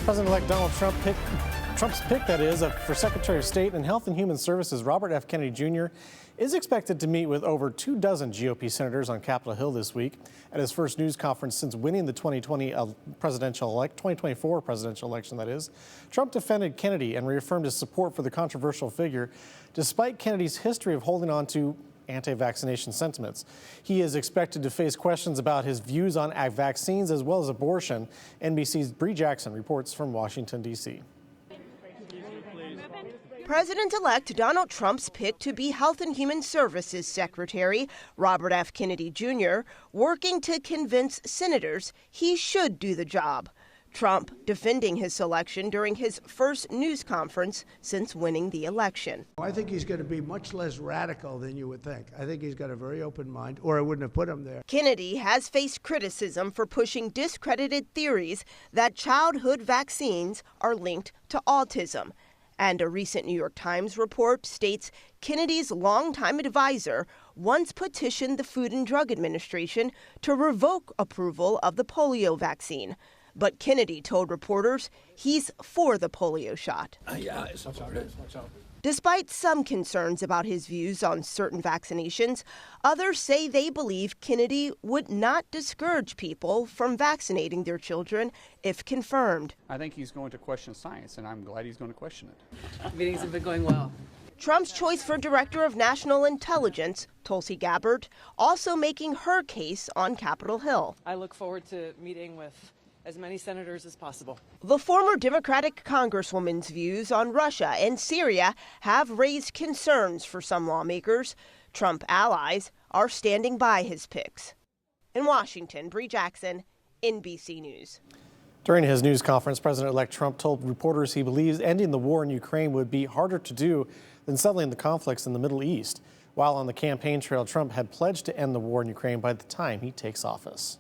President-elect Donald Trump's pick, that is, for Secretary of State and Health and Human Services, Robert F. Kennedy Jr., is expected to meet with over 24 GOP senators on Capitol Hill this week. At his first news conference since winning the 2024 presidential election, that is, Trump defended Kennedy and reaffirmed his support for the controversial figure, despite Kennedy's history of holding on to anti-vaccination sentiments. He is expected to face questions about his views on vaccines as well as abortion. NBC's Bree Jackson reports from Washington, D.C. President-elect Donald Trump's pick to be Health and Human Services Secretary, Robert F. Kennedy Jr., working to convince senators he should do the job. Trump defending his selection during his first news conference since winning the election. I think he's going to be much less radical than you would think. I think he's got a very open mind, or I wouldn't have put him there. Kennedy has faced criticism for pushing discredited theories that childhood vaccines are linked to autism. And a recent New York Times report states Kennedy's longtime advisor once petitioned the Food and Drug Administration to revoke approval of the polio vaccine. But Kennedy told reporters he's for the polio shot. Despite some concerns about his views on certain vaccinations, others say they believe Kennedy would not discourage people from vaccinating their children if confirmed. I think he's going to question science, and I'm glad he's going to question it. Meetings have been going well. Trump's choice for Director of National Intelligence, Tulsi Gabbard, also making her case on Capitol Hill. I look forward to meeting with as many senators as possible. The former Democratic Congresswoman's views on Russia and Syria have raised concerns for some lawmakers. Trump allies are standing by his picks. In Washington, Bree Jackson, NBC News. During his news conference, President-elect Trump told reporters he believes ending the war in Ukraine would be harder to do than settling the conflicts in the Middle East. While on the campaign trail, Trump had pledged to end the war in Ukraine by the time he takes office.